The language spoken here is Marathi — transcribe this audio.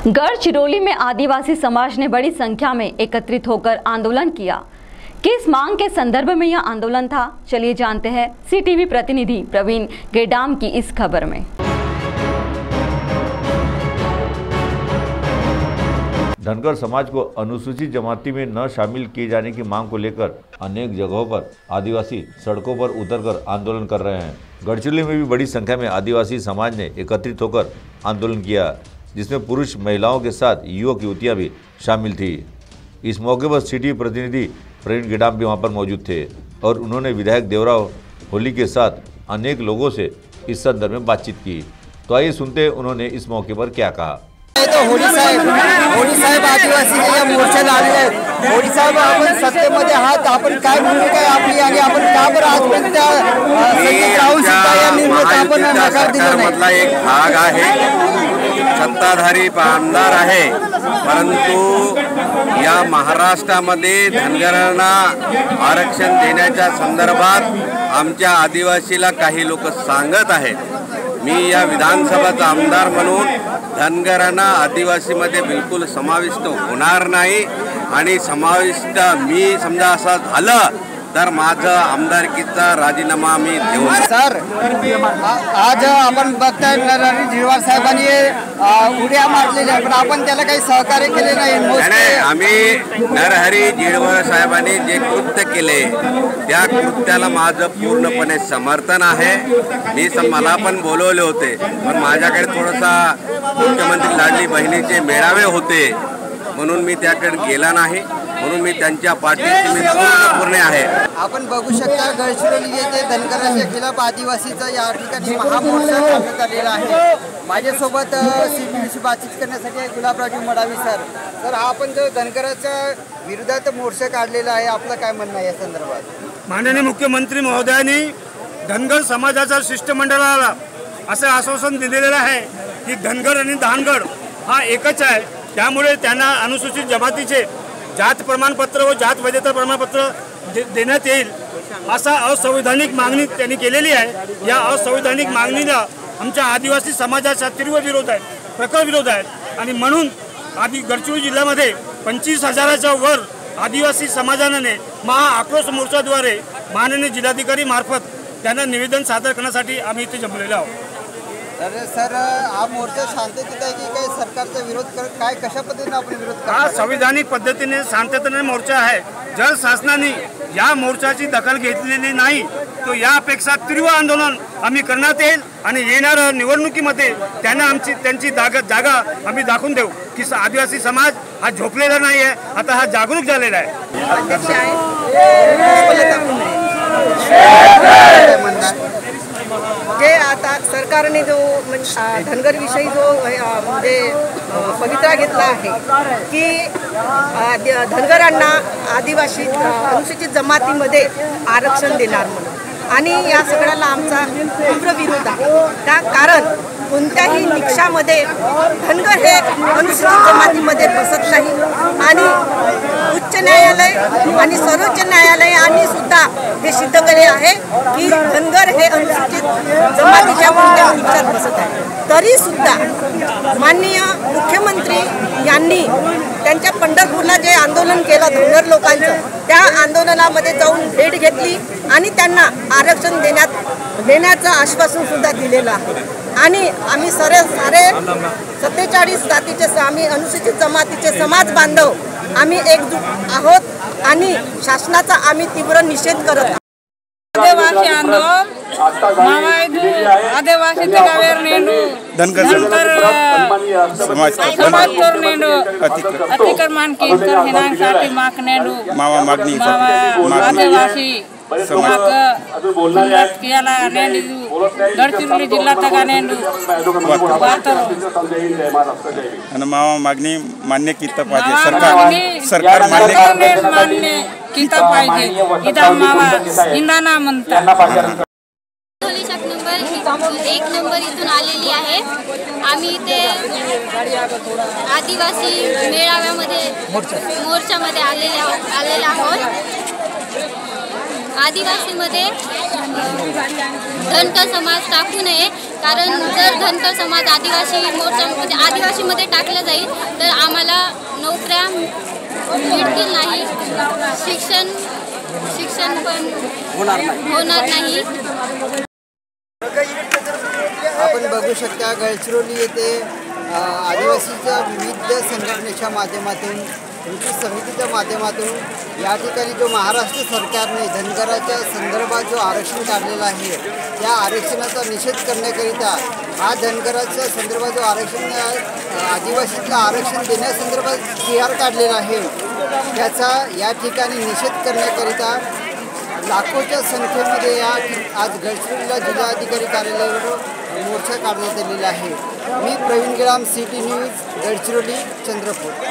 गढ़चिरौली में आदिवासी समाज ने बड़ी संख्या में एकत्रित होकर आंदोलन किया। किस मांग के संदर्भ में यह आंदोलन था, चलिए जानते हैं सीटीवी प्रतिनिधि प्रवीण गेडाम की इस खबर में। धनगर समाज को अनुसूचित जमाती में न शामिल किए जाने की मांग को लेकर अनेक जगहों पर आदिवासी सड़कों पर उतरकर आंदोलन कर रहे हैं। गढ़चिरौली में भी बड़ी संख्या में आदिवासी समाज ने एकत्रित होकर आंदोलन किया, जिसमें पुरुष महिलाओं के साथ युवक युवतियां भी शामिल थी। इस मौके पर सिटी प्रतिनिधि प्रवीण गेडाम भी वहां पर मौजूद थे और उन्होंने विधायक देवराव होली के साथ अनेक लोगों से इस संदर्भ में बातचीत की। तो आइए सुनते हैं उन्होंने इस मौके पर क्या कहा। तो होली साहेब आदिवासी मोर्चा लावले आहेत। होली साहेब आपण सत्तेमध्ये आहात, आपण काय भूमिका आहे आपली आणि आपण का बरं आजपर्यंत संजय राऊत या निर्णयाचा आपण नकार दिला नाही? मधला एक भाग आहे, सत्ताधारी आमदार आहे, परंतु या महाराष्ट्रामध्ये धनगरांना आरक्षण देण्याच्या संदर्भात आमच्या आदिवासीला काही लोक सांगत आहेत। मी या विधानसभाचा आमदार म्हणून धनगरांना आदिवासीमध्ये बिलकुल समाविष्ट होणार नाही आणि समाविष्ट मी समजा असं झालं तर माझा आमदारकीचा राजीनामा मी देऊ। सर, आज आपण बघताय नरहरी झिरवाळ साहेबांनी उड्या मारलेल्या, पण आपण त्याला काही सहकार्य केले नाही। आम्ही नरहरी झिरवाळ साहेबांनी जे कृत्य केले त्या कृत्याला माझं पूर्णपणे समर्थन आहे। मी मला पण बोलवले होते, पण माझ्याकडे थोडासा मुख्यमंत्री लाडली बहिणीचे मेळावे होते म्हणून मी त्याकडे गेला नाही, म्हणून मी त्यांच्या पाठीशी मी पूर्ण आहे। आपण बघू शकता गढ़चिरौली येथे धनगरांच्या खिलाफ आदिवासीचा या ठिकाणी महामोर्चा काढण्यात आलेला आहे। माझ्यासोबत सीटीव्हीशी बातचीत करण्यासाठी गुलाबराव मडावी सर, आपण जो धनगराच्या विरोधात मोर्चा काढलेला आहे, आपलं काय म्हणणं आहे या संदर्भात? माननीय मुख्यमंत्री महोदयांनी धनगर समाजाच्या शिष्टमंडळाला असं आश्वासन दिलेलं आहे की धनगर आणि दानगड हा एकच आहे, त्यामुळे त्यांना अनुसूचित जमातीचे जात प्रमाणपत्र व जात वैधता प्रमाणपत्र देण्यात येईल असा असंवैधानिक मागणी त्यांनी केलेली आहे। या असंवैधानिक मागणीला आमच्या आदिवासी समाजाचा तीव्र विरोध आहे, प्रखर विरोध आहे आणि म्हणून गडचिरोली जिल्ह्यामध्ये 25,000च्या वर आदिवासी समाजाने महाआक्रोश मोर्चाद्वारे माननीय जिल्हाधिकारी मार्फत त्यांना निवेदन सादर करण्यासाठी आम्ही इथे जमलेलो आहोत। अरे सर, हा मोर्चा शांततेत आहे की काही सरकारचा विरोध करत, काय कशा पद्धतीने आपण विरोध करतो? हा संविधानिक पद्धतीने शांततेने मोर्चा आहे। जर शासनाने या मोर्चाची दखल घेतलेली नाही तो यापेक्षा तीव्र आंदोलन आम्ही करण्यात येईल आणि येणाऱ्या निवडणुकीमध्ये त्यांना त्यांची जागा आम्ही दाखवून देऊ की आदिवासी समाज हा झोपलेला नाही आहे, आता हा जागरूक झालेला आहे। जे आता सरकारने जो धनगर विषयी जो म्हणजे पवित्रा घेतला आहे की धनगरांना आदिवासी अनुसूचित जमातीमध्ये आरक्षण देणार म्हणून, आणि या सगळ्याला आमचा तीव्र विरोध आहे। कारण कोणत्याही निकषामध्ये धनगर हे अनुसूचित जमातीमध्ये बसत नाही आणि उच्च न्यायालय आणि सर्वोच्च न्यायालयाने सुद्धा हे सिद्ध केले आहे की धनगर हे अनुसूचित जमातीच्या कोणत्या निकषात बसत आहे। तरी सुद्धा माननीय मुख्यमंत्री यांनी त्यांच्या पंढरपूरला जे आंदोलन केलं धनगर लोकांचं, त्या आंदोलनामध्ये जाऊन भेट घेतली आणि त्यांना आरक्षण देण्याचं आश्वासन सुद्धा दिलेलं आहे। आणि आम्ही सारे 47 जातीचे आम्ही अनुसूचित जमातीचे समाज बांधव आम्ही एकजूट आहोत आणि शासनाचा आम्ही तीव्र निषेध करत आहोत। आदिवासी आंदोलन आदिवासी जगावेर नेंडू धनगर समाज तोर नेंडू अतिक्रमण केंद्र हिनांसाठी माक नेंडू मावा मागणी आदिवासी समाज कियाला नेंडू गडचिरोली जिल्हा तगा नेंडू आणि मावा मागणी मान्य केलं पाहिजे। सरकार मान्य किता पाहिजे इदा मावा इंदाना म्हणतात। एक नंबर इथून आलेली आहे। आम्ही इथे आदिवासी मेळाव्यामध्ये मोर्चामध्ये आलेले आहोत आदिवासीमध्ये धनगर समाज टाकू नये, कारण जर धनगर समाज आदिवासीमध्ये टाकलं जाईल तर आम्हाला नोकऱ्या मिळतील नाही, शिक्षण पण होणार नाही। आपण बघू शकता गडचिरोली येथे आदिवासीच्या विविध संघटनेच्या माध्यमातून, कृषी समितीच्या माध्यमातून या ठिकाणी जो महाराष्ट्र सरकारने धनगराच्या संदर्भात जो आरक्षण काढलेला आहे त्या आरक्षणाचा निषेध करण्याकरिता हा धनगराच्या संदर्भात जो आरक्षण आदिवासीला आरक्षण देण्यासंदर्भात PR काढलेला आहे त्याचा या ठिकाणी निषेध करण्याकरिता लाखोच्या संख्येमध्ये आज गडचिरोलीला जिल्हाधिकारी कार्यालयावर मोर्चा काढण्यात आलेला आहे। मी प्रवीण गेडाम, CT न्यूज, गडचिरोली, चंद्रपूर।